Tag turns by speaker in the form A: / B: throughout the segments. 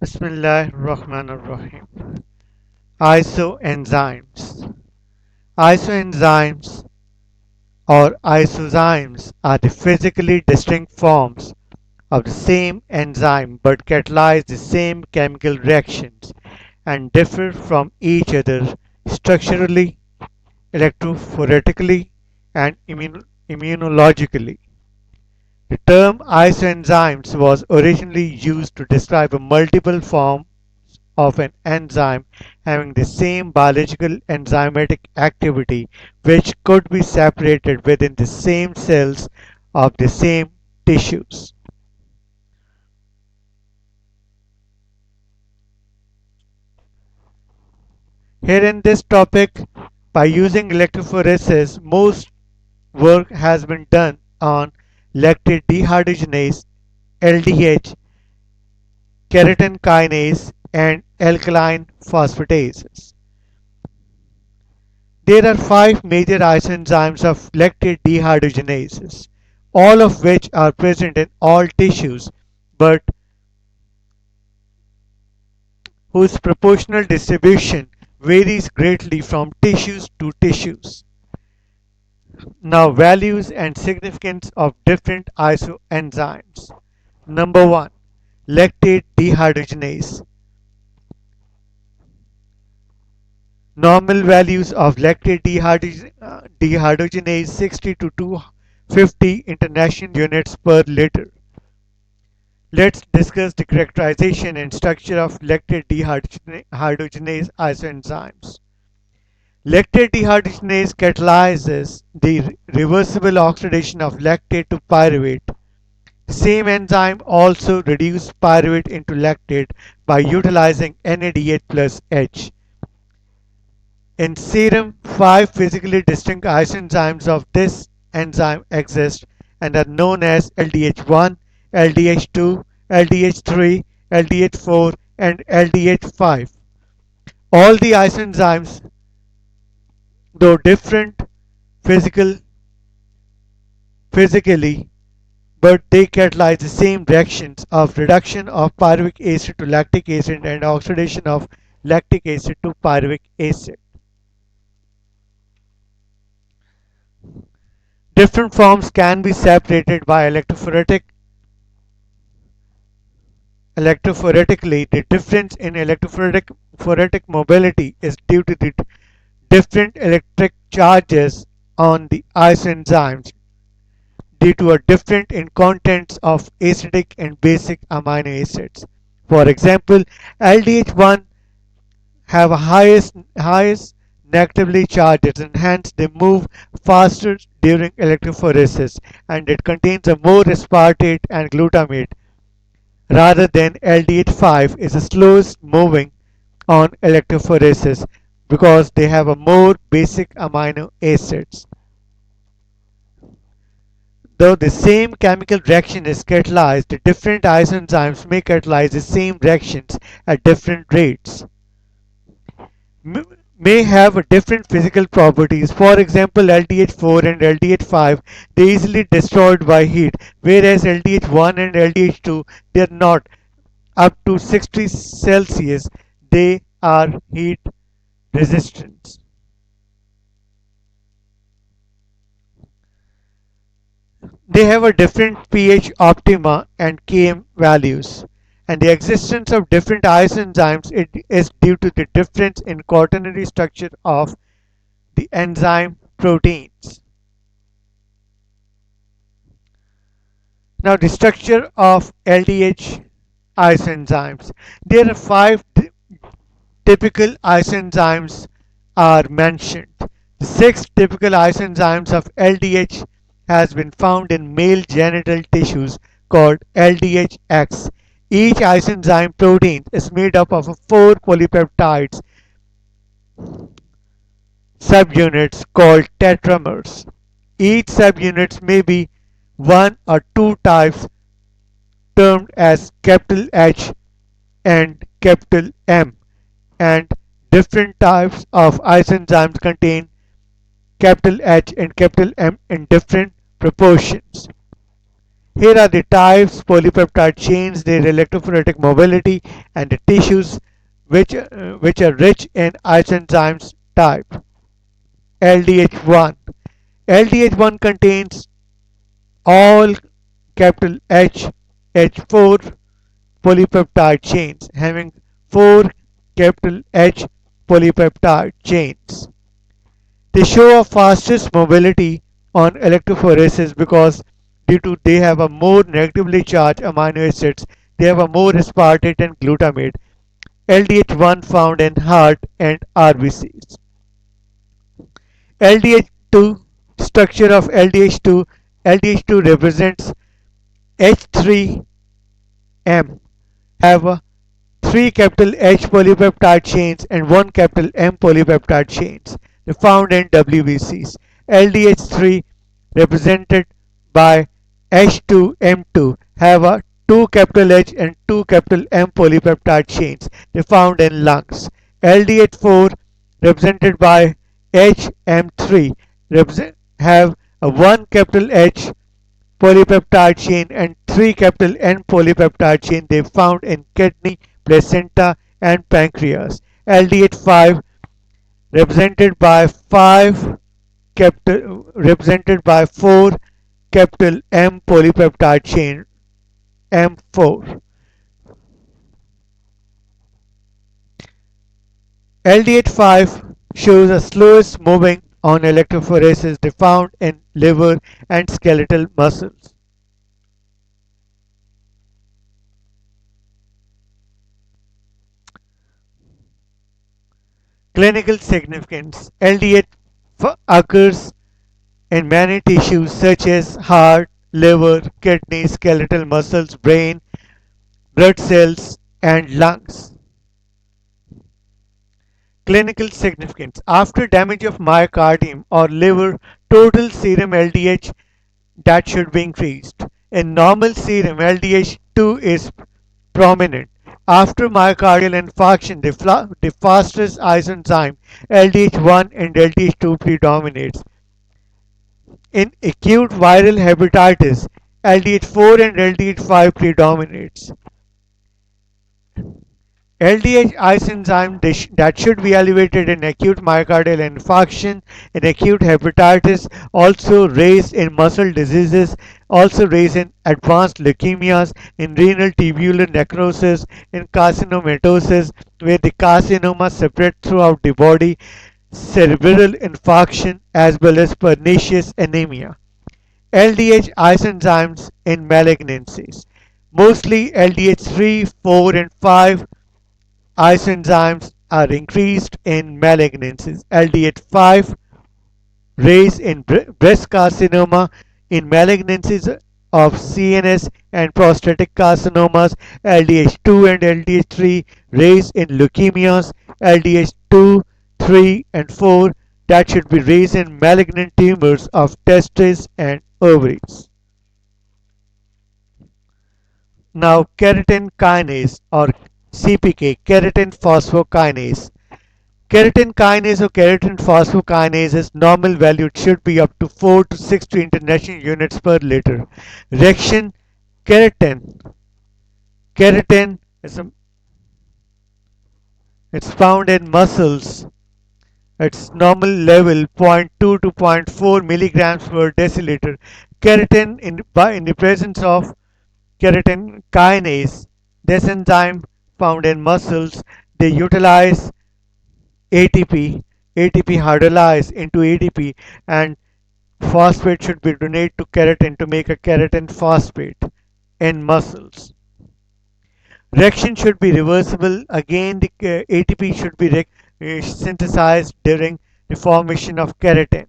A: Bismillahirrahmanirrahim. Isoenzymes. Isoenzymes or isozymes are the physically distinct forms of the same enzyme but catalyze the same chemical reactions and differ from each other structurally, electrophoretically, and immunologically. The term isoenzymes was originally used to describe a multiple form of an enzyme having the same biological enzymatic activity which could be separated within the same cells of the same tissues. Here in this topic, by using electrophoresis, most work has been done on lactate dehydrogenase, LDH, keratin kinase, and alkaline phosphatases. There are five major isoenzymes of lactate dehydrogenases, all of which are present in all tissues but whose proportional distribution varies greatly from tissues to tissues. Now, values and significance of different isoenzymes. Number 1. Lactate dehydrogenase. Normal values of lactate dehydrogenase 60 to 250 international units per liter. Let's discuss the characterization and structure of lactate dehydrogenase isoenzymes. Lactate dehydrogenase catalyzes the reversible oxidation of lactate to pyruvate. The same enzyme also reduces pyruvate into lactate by utilizing NADH plus H. In serum, five physically distinct isoenzymes of this enzyme exist and are known as LDH1, LDH2, LDH3, LDH4, and LDH5. All the isoenzymes, though different physical, physically, but they catalyze the same reactions of reduction of pyruvic acid to lactic acid and oxidation of lactic acid to pyruvic acid. Different forms can be separated by electrophoretically. The difference in electrophoretic mobility is due to the different electric charges on the isoenzymes due to a difference in contents of acidic and basic amino acids. For example, LDH1 have a highest negatively charges and hence they move faster during electrophoresis, and it contains a more aspartate and glutamate rather than LDH5 is the slowest moving on electrophoresis because they have a more basic amino acids. Though the same chemical reaction is catalyzed, the different isoenzymes may catalyze the same reactions at different rates. May have different physical properties. For example, LDH4 and LDH5 they easily destroyed by heat, whereas LDH1 and LDH2 they are not. Up to 60 Celsius they are heat resistant. They have a different pH optima and Km values. And the existence of different isoenzymes is due to the difference in quaternary structure of the enzyme proteins. Now the structure of LDH isoenzymes. There are five typical isoenzymes are mentioned. The six typical isoenzymes of LDH has been found in male genital tissues called LDHX. Each isoenzyme protein is made up of four polypeptides subunits called tetramers. Each subunit may be one or two types termed as capital H and capital M, and different types of isoenzymes contain capital H and capital M in different proportions. Here are the types: polypeptide chains, their electrophoretic mobility, and the tissues which are rich in isoenzymes type. LDH1. LDH1 contains all capital H H4 polypeptide chains having 4 capital H polypeptide chains. They show a fastest mobility on electrophoresis because due to they have a more negatively charged amino acids, they have a more aspartate and glutamate. LDH1 found in heart and RBCs. LDH2 structure of LDH2. LDH2 represents H3M have 3 capital H polypeptide chains and 1 capital M polypeptide chains. They found in WBCs. LDH3 represented by H2M2 have a 2 capital H and 2 capital M polypeptide chains. They found in lungs. LDH4 represented by HM3 have a 1 capital H polypeptide chain and 3 capital N polypeptide chain they found in kidney, placenta and pancreas. LDH5 represented by 5 represented by 4 capital M polypeptide chain M4. LDH5 shows the slowest moving on electrophoresis they found in liver and skeletal muscles. Clinical significance: LDH occurs in many tissues such as heart, liver, kidney, skeletal muscles, brain, blood cells, and lungs. Clinical significance: after damage of myocardium or liver, total serum LDH that should be increased. In normal serum, LDH2 is prominent. After myocardial infarction, the fastest isoenzyme LDH1 and LDH2 predominates. In acute viral hepatitis, LDH4 and LDH5 predominates. LDH isoenzyme that should be elevated in acute myocardial infarction, in acute hepatitis, also raised in muscle diseases, also raised in advanced leukemias, in renal tubular necrosis, in carcinomatosis, where the carcinoma spread throughout the body, cerebral infarction, as well as pernicious anemia. LDH isoenzymes in malignancies. Mostly LDH3, 4, and 5 isoenzymes are increased in malignancies. LDH5 raised in breast carcinoma, in malignancies of CNS and prostatic carcinomas. LDH2 and LDH3 raised in leukemias. LDH2, 3, and 4 that should be raised in malignant tumors of testes and ovaries. Now, keratin kinase or CPK, keratin phosphokinase. Keratin kinase or keratin phosphokinase's normal value should be up to 4 to 60 international units per liter. Reaction: keratin. Keratin is it's found in muscles. Its normal level zero point 0.2 to zero point 0.4 milligrams per deciliter. Keratin in the presence of keratin kinase, this enzyme found in muscles, they utilize ATP. ATP hydrolyzed into ADP and phosphate should be donated to keratin to make a keratin phosphate in muscles. Reaction should be reversible. Again, the ATP should be synthesized during the formation of keratin.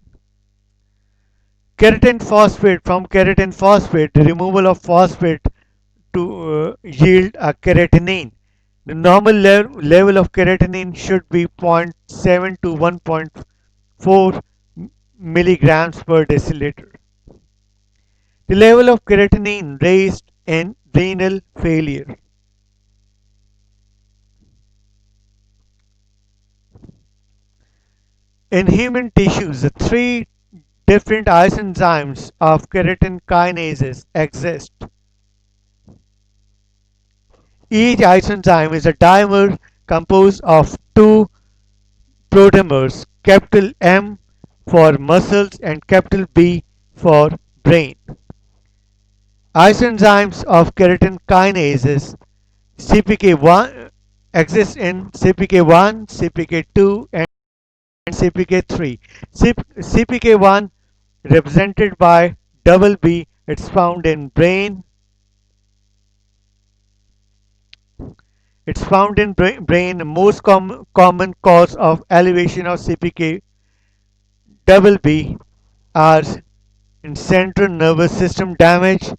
A: Keratin phosphate, from keratin phosphate, the removal of phosphate to yield a keratinine. The normal level of keratinine should be zero point 0.7 to 1.4 milligrams per deciliter. The level of creatinine raised in renal failure. In human tissues, the three Different isoenzymes of keratin kinases exist. Each isoenzyme is a dimer composed of two proteiners, capital M for muscles and capital B for brain. Isoenzymes of keratin kinases CPK1 exist in CPK1, CPK2 and CPK3. CPK1 represented by double B, it's found in brain. It's found in brain. The most common cause of elevation of CPK double B are in central nervous system damage,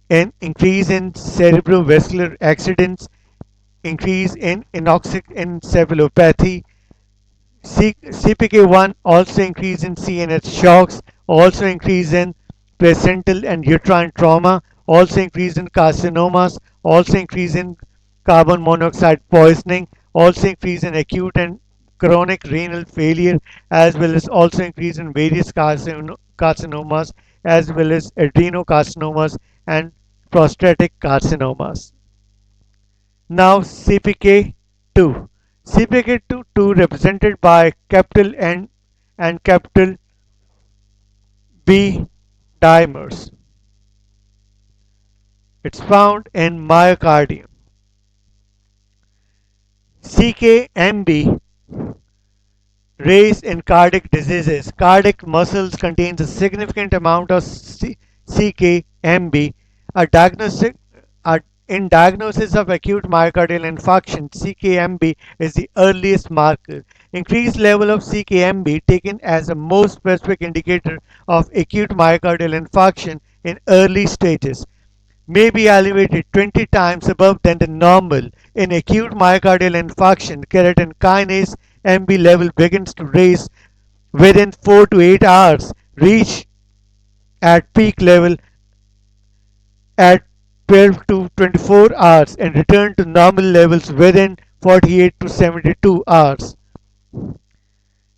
A: an increase in cerebrovascular accidents, increase in anoxic encephalopathy. CPK1 also increase in CNS shocks, also increase in placental and uterine trauma, also increase in carcinomas, also increase in carbon monoxide poisoning, also increase in acute and chronic renal failure, as well as also increase in various carcinomas, as well as adenocarcinomas and prostatic carcinomas. Now CPK2. CPK2 represented by capital N and capital B dimers. It's found in myocardium. CKMB raised in cardiac diseases. Cardiac muscles contains a significant amount of CKMB. A diagnostic a, in diagnosis of acute myocardial infarction, CKMB is the earliest marker. Increased level of CKMB taken as a most specific indicator of acute myocardial infarction in early stages may be elevated 20 times above than the normal. In acute myocardial infarction, keratin kinase MB level begins to raise within 4 to 8 hours, reach at peak level at 12 to 24 hours, and return to normal levels within 48 to 72 hours.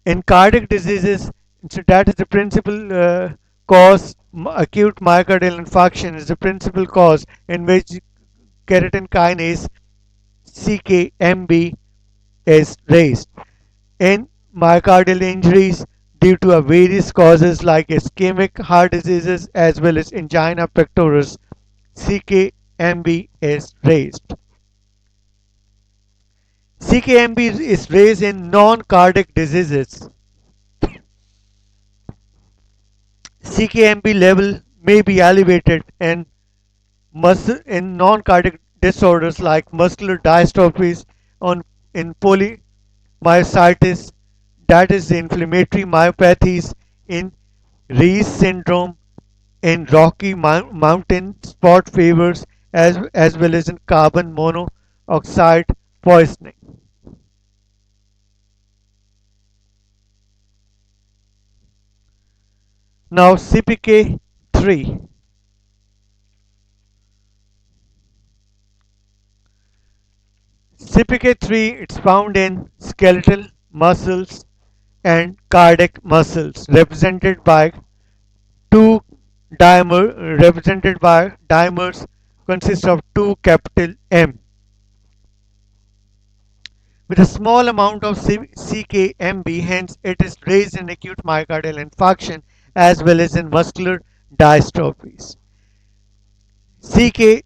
A: In cardiac diseases, so that is the principal cause. Acute myocardial infarction is the principal cause in which keratin kinase CKMB is raised. In myocardial injuries due to various causes like ischemic heart diseases as well as angina pectoris, CKMB is raised. CKMB is raised in non-cardiac diseases. CKMB level may be elevated in non-cardiac disorders like muscular dystrophies on in polymyositis, that is the inflammatory myopathies, in Reese syndrome, in Rocky Mountain spot fevers, as well as in carbon monoxide poisoning. Now CPK3. CPK3 it's found in skeletal muscles and cardiac muscles two represented by dimers consist of two capital M. With a small amount of CKMB, hence it is raised in acute myocardial infarction as well as in muscular dystrophies. CK,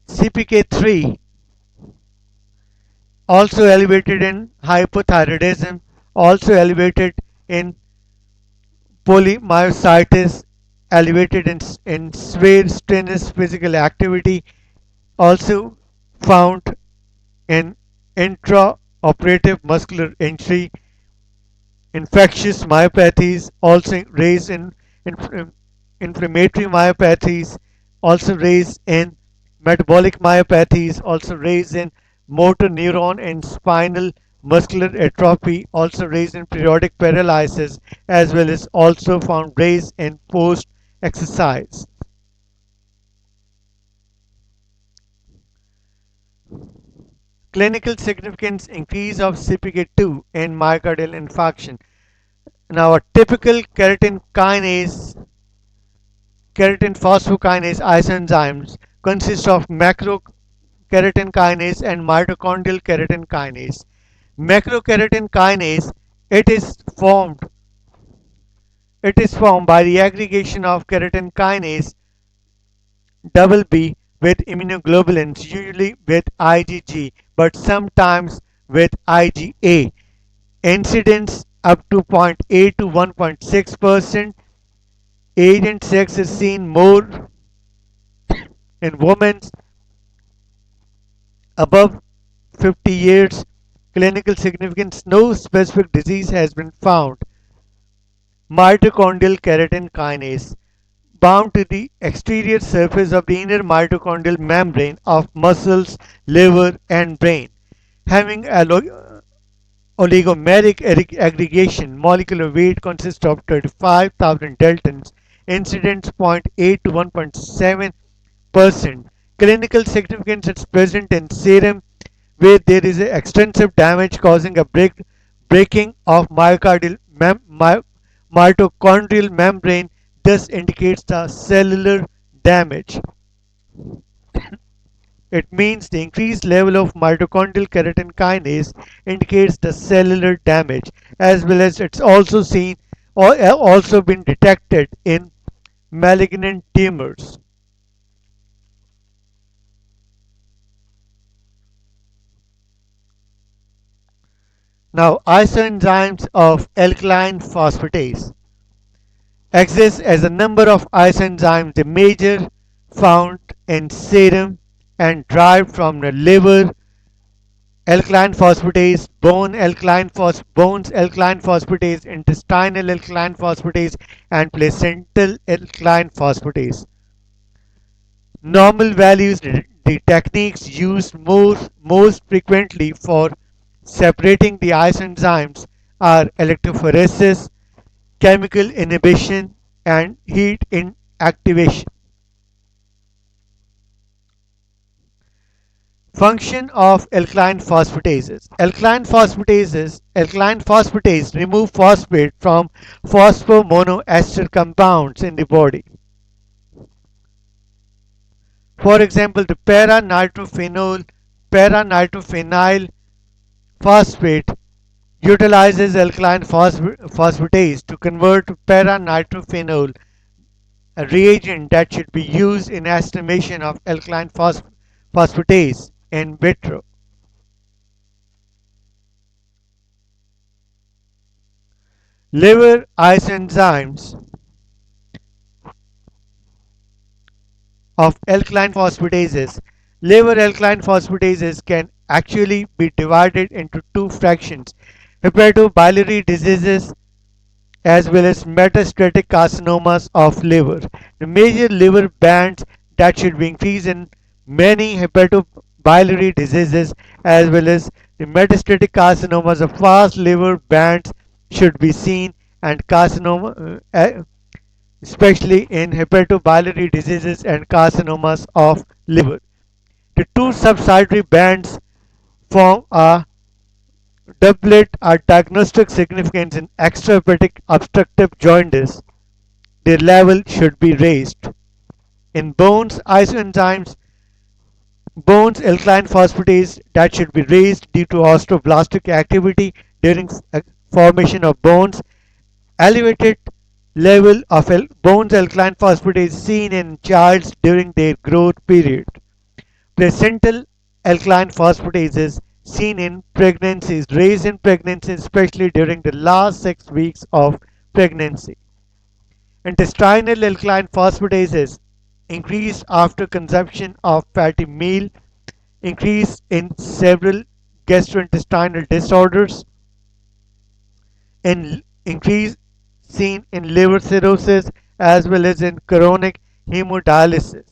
A: CPK3 also elevated in hypothyroidism, also elevated in polymyositis, elevated in severe strenuous physical activity, also found in intraoperative muscular injury, infectious myopathies, also raised in inflammatory myopathies, also raised in metabolic myopathies, also raised in motor neuron and spinal muscular atrophy, also raised in periodic paralysis, as well as also found raised in post exercise. Clinical significance increase of CPK2 in myocardial infarction. Now, a typical keratin phosphokinase isoenzymes consist of macrokeratin kinase and mitochondrial keratin kinase. Macrokeratin kinase it is formed it is formed by the aggregation of keratin kinase double B with immunoglobulins, usually with IgG, but sometimes with IgA. Incidence up to 0.8 to 1.6%. Age and sex is seen more in women above 50 years. Clinical significance: no specific disease has been found. Mitochondrial keratin kinase bound to the exterior surface of the inner mitochondrial membrane of muscles, liver, and brain, having oligomeric aggregation. Molecular weight consists of 35,000 daltons. Incidence 0.8 to 1.7%. Clinical significance: it's present in serum where there is a extensive damage causing a breaking of mitochondrial membrane. This indicates the cellular damage. It means the increased level of mitochondrial keratin kinase indicates the cellular damage, as well as it's also seen or also been detected in malignant tumors. Now, isoenzymes of alkaline phosphatase exist as a number of isoenzymes. The major found in serum and derived from the liver: alkaline phosphatase, bones alkaline phosphatase, intestinal alkaline phosphatase, and placental alkaline phosphatase. Normal values: the techniques used most frequently for separating the isoenzymes are electrophoresis, chemical inhibition, and heat inactivation. Function of alkaline phosphatases. Alkaline phosphatase remove phosphate from phosphomonoester compounds in the body. For example, the para-nitrophenyl phosphate utilizes alkaline phosphatase to convert to para-nitrophenol, a reagent that should be used in estimation of alkaline phosphatase in vitro. Liver isoenzymes of alkaline phosphatases. Liver alkaline phosphatases can actually be divided into two fractions: hepatobiliary diseases as well as metastatic carcinomas of liver. The major liver bands that should be increased in many hepatobiliary diseases as well as the metastatic carcinomas of fast liver bands should be seen, and carcinoma especially in hepatobiliary diseases and carcinomas of liver. The two subsidiary bands form a doublet are diagnostic significance in extrahepatic obstructive jaundice. Their level should be raised. In bones alkaline phosphatase that should be raised due to osteoblastic activity during formation of bones. Elevated level of bones alkaline phosphatase seen in childs during their growth period. Placental alkaline phosphatases seen in pregnancies, raised in pregnancy, especially during the last 6 weeks of pregnancy. Intestinal alkaline phosphatases increased after consumption of fatty meal, increase in several gastrointestinal disorders, and increase seen in liver cirrhosis as well as in chronic hemodialysis.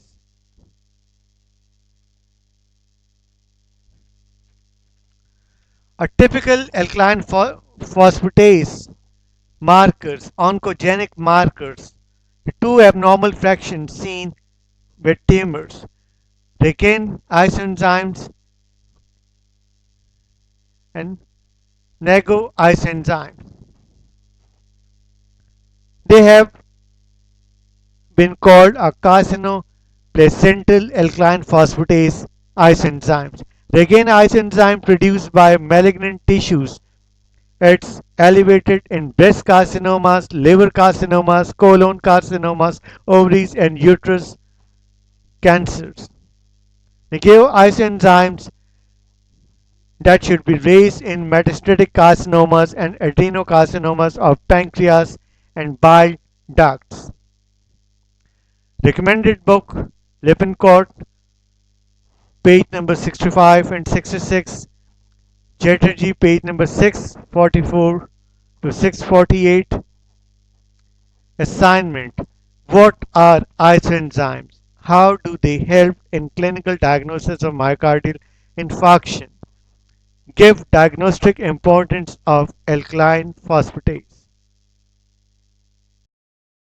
A: A typical alkaline phosphatase markers, oncogenic markers, the two abnormal fractions seen with tumors, Rekin isoenzymes and Nego isoenzymes. They have been called a carcinoplacental alkaline phosphatase isoenzymes. They again isoenzyme produced by malignant tissues. It's elevated in breast carcinomas, liver carcinomas, colon carcinomas, ovaries, and uterus cancers. Negative isoenzymes that should be raised in metastatic carcinomas and adenocarcinomas of pancreas and bile ducts. Recommended book Lippincott, page number 65 and 66. Chatterjee, page number 644 to 648. Assignment: what are isoenzymes? How do they help in clinical diagnosis of myocardial infarction? Give diagnostic importance of alkaline phosphatase.